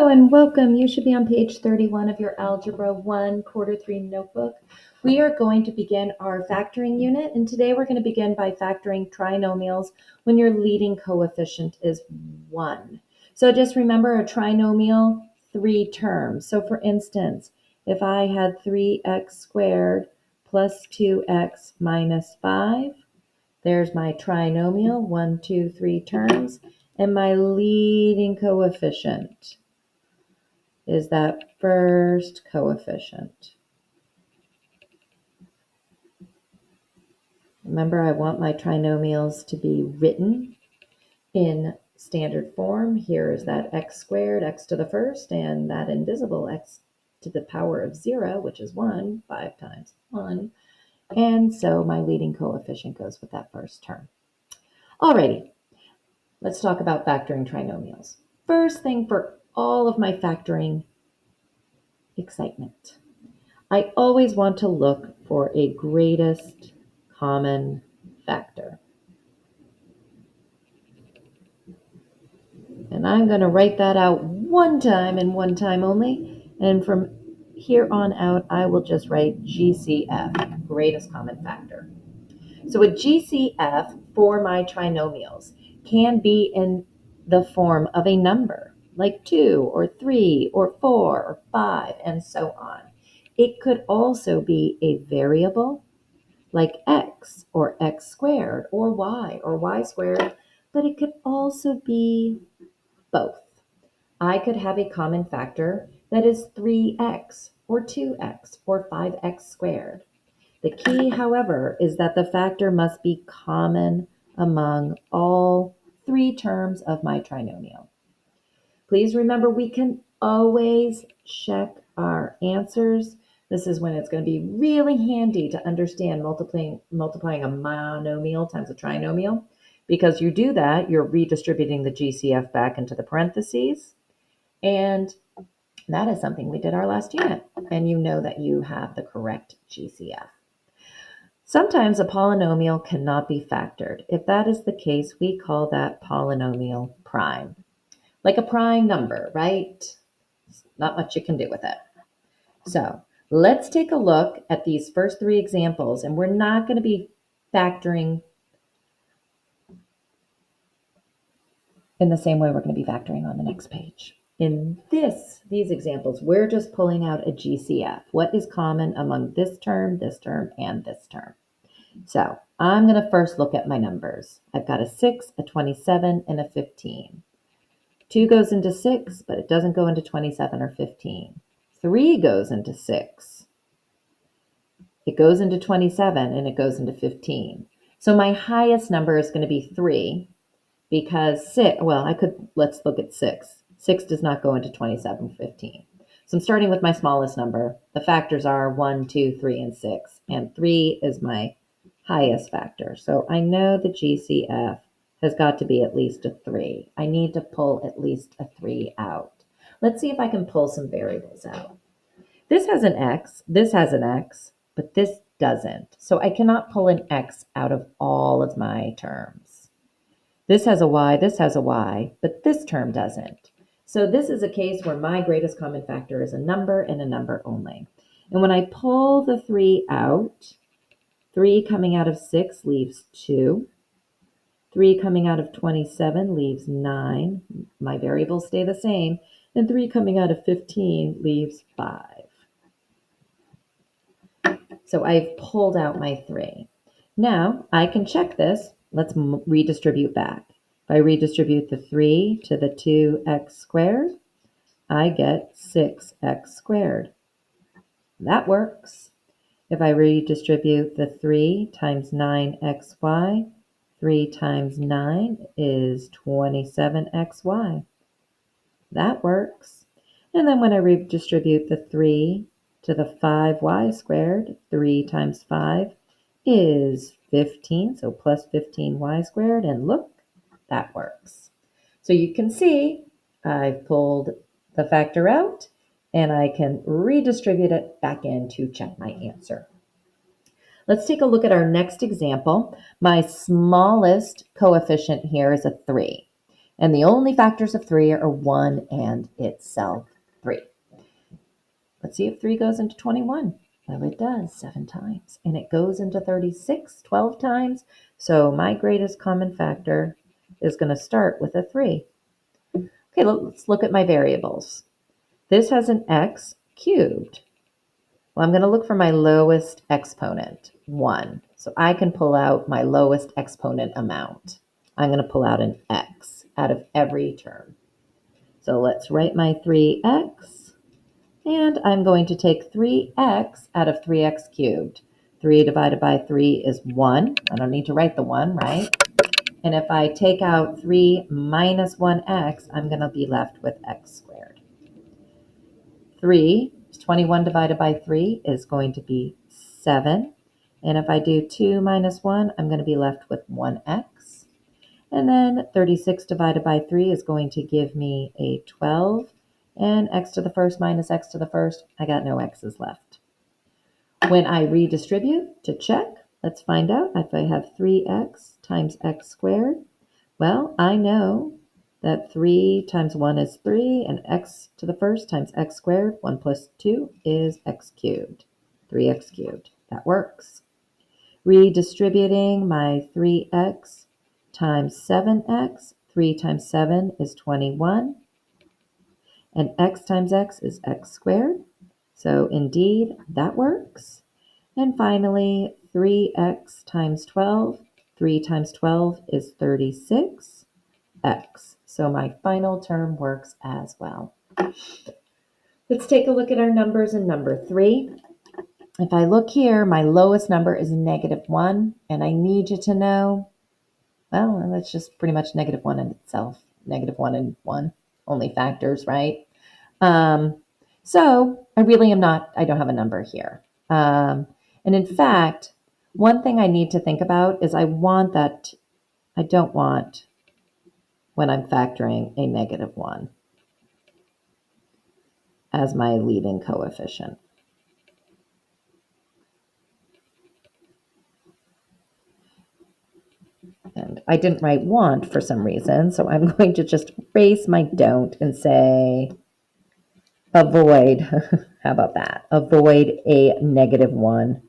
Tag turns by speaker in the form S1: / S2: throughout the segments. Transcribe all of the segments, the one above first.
S1: Hello and welcome. You should be on page 31 of your Algebra 1 Quarter 3 notebook. We are going to begin our factoring unit, and today we're going to begin by factoring trinomials when your leading coefficient is 1. So just remember a trinomial, 3 terms. So for instance, if I had 3x squared plus 2x minus 5, there's my trinomial, 1, 2, 3 terms, and my leading coefficient is that first coefficient. Remember, I want my trinomials to be written in standard form. Here is that x squared, x to the first, and that invisible x to the power of 0, which is 1, 5 times 1. And so my leading coefficient goes with that first term. Alrighty, let's talk about factoring trinomials. First thing for all of my factoring excitement, I always want to look for a greatest common factor. And I'm going to write that out one time and one time only. And from here on out, I will just write GCF, greatest common factor. So a GCF for my trinomials can be in the form of a number, like 2 or 3 or 4 or 5, and so on. It could also be a variable, like x or x squared or y squared, but it could also be both. I could have a common factor that is 3x or 2x or 5x squared. The key, however, is that the factor must be common among all 3 terms of my trinomial. Please remember, we can always check our answers. This is when it's going to be really handy to understand multiplying a monomial times a trinomial. Because you do that, you're redistributing the GCF back into the parentheses. And that is something we did our last unit. And you know that you have the correct GCF. Sometimes a polynomial cannot be factored. If that is the case, we call that polynomial prime. Like a prime number, right? Not much you can do with it. So let's take a look at these first 3 examples, and we're not going to be factoring in the same way we're going to be factoring on the next page. In these examples, we're just pulling out a GCF. What is common among this term, and this term? So I'm going to first look at my numbers. I've got a 6, a 27, and a 15. 2 goes into 6, but it doesn't go into 27 or 15. 3 goes into 6. It goes into 27, and it goes into 15. So my highest number is going to be 3 because let's look at 6. 6 does not go into 27 or 15. So I'm starting with my smallest number. The factors are 1, 2, 3, and 6. And 3 is my highest factor. So I know the GCF has got to be at least a 3. I need to pull at least a 3 out. Let's see if I can pull some variables out. This has an x, this has an x, but this doesn't. So I cannot pull an x out of all of my terms. This has a y, but this term doesn't. So this is a case where my greatest common factor is a number and a number only. And when I pull the 3 out, 3 coming out of 6 leaves 2. 3 coming out of 27 leaves 9. My variables stay the same. And 3 coming out of 15 leaves 5. So I've pulled out my 3. Now I can check this. Let's redistribute back. If I redistribute the 3 to the 2x squared, I get 6x squared. That works. If I redistribute the 3 times 9xy, 3 times 9 is 27xy. That works. And then when I redistribute the 3 to the 5y squared, 3 times 5 is 15, so plus 15y squared, and look, that works. So you can see I've pulled the factor out, and I can redistribute it back in to check my answer. Let's take a look at our next example. My smallest coefficient here is a 3. And the only factors of 3 are 1 and itself, 3. Let's see if 3 goes into 21. Well, it does 7 times. And it goes into 36 12 times. So my greatest common factor is going to start with a 3. Okay, let's look at my variables. This has an x cubed. Well, I'm going to look for my lowest exponent, 1. So I can pull out my lowest exponent amount. I'm going to pull out an x out of every term. So let's write my 3x. And I'm going to take 3x out of 3x cubed. 3 divided by 3 is 1. I don't need to write the 1, right? And if I take out 3 minus 1x, I'm going to be left with x squared. 21 divided by 3 is going to be 7. And if I do 2 minus 1, I'm going to be left with 1x. And then 36 divided by 3 is going to give me a 12. And x to the first minus x to the first, I got no x's left. When I redistribute to check, let's find out if I have 3x times x squared. Well, I know that 3 times 1 is 3, and x to the first times x squared, 1 plus 2 is x cubed, 3x cubed. That works. Redistributing my 3x times 7x, 3 times 7 is 21, and x times x is x squared. So indeed, that works. And finally, 3x times 12, 3 times 12 is 36. X. So my final term works as well. Let's take a look at our numbers in number 3. If I look here, my lowest number is -1, and I need you to know, well, that's just pretty much -1 in itself. -1 and 1, only factors, right? So I really I don't have a number here. And in fact, one thing I need to think about is I don't want when I'm factoring a -1 as my leading coefficient. And I didn't write want for some reason, so I'm going to just erase my don't and say avoid. How about that? Avoid a -1.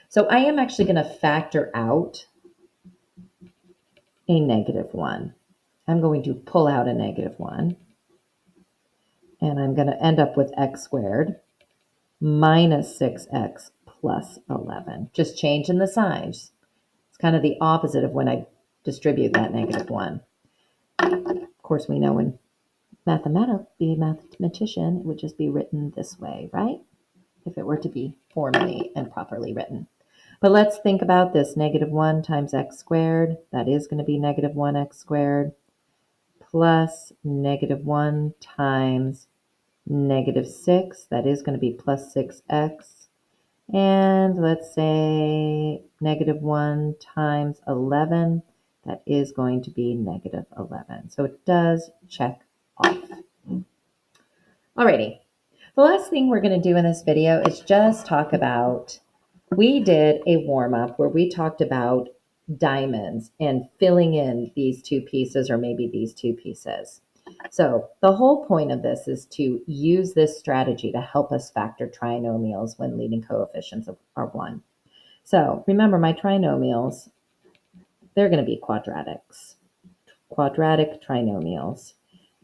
S1: So I am actually going to factor out a -1. I'm going to pull out a -1. And I'm going to end up with x squared minus 6x plus 11. Just changing the signs. It's kind of the opposite of when I distribute that -1. Of course, we know when be a mathematician, it would just be written this way, right? If it were to be formally and properly written. But let's think about this. -1 times x squared, that is going to be -1x squared, plus -1 times -6, that is going to be plus 6x. And let's say -1 times 11, that is going to be -11. So it does check off. Alrighty. The last thing we're going to do in this video is just talk about, we did a warm-up where we talked about diamonds and filling in these two pieces or maybe these two pieces. So the whole point of this is to use this strategy to help us factor trinomials when leading coefficients are 1. So remember, my trinomials, they're going to be quadratic trinomials.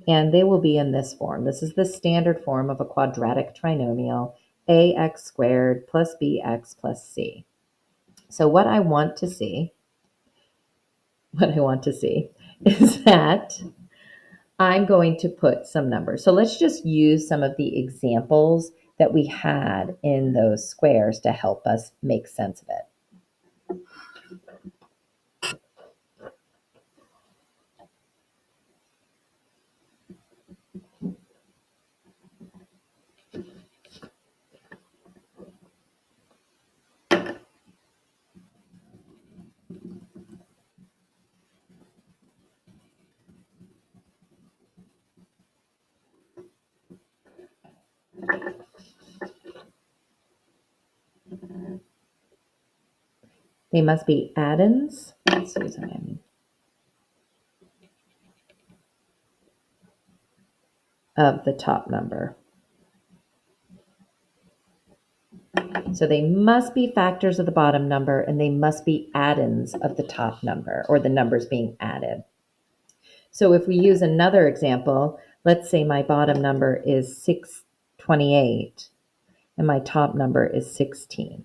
S1: And they will be in this form. This is the standard form of a quadratic trinomial, ax squared plus bx plus c. So what I want to see is that I'm going to put some numbers. So let's just use some of the examples that we had in those squares to help us make sense of it. They must be addends. Let's use what I mean. of the top number. So they must be factors of the bottom number, and they must be addends of the top number, or the numbers being added. So if we use another example, let's say my bottom number is 628 and my top number is 16.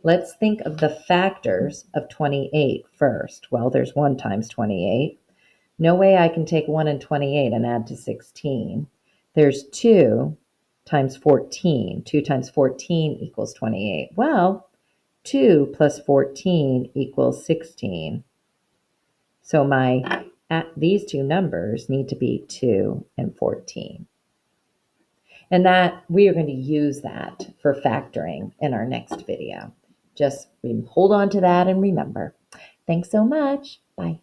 S1: Let's think of the factors of 28 first. Well, there's 1 times 28. No way I can take 1 and 28 and add to 16. There's 2 times 14. 2 times 14 equals 28. Well, 2 plus 14 equals 16. So these two numbers need to be 2 and 14. And that we are going to use that for factoring in our next video. Just hold on to that and remember. Thanks so much. Bye.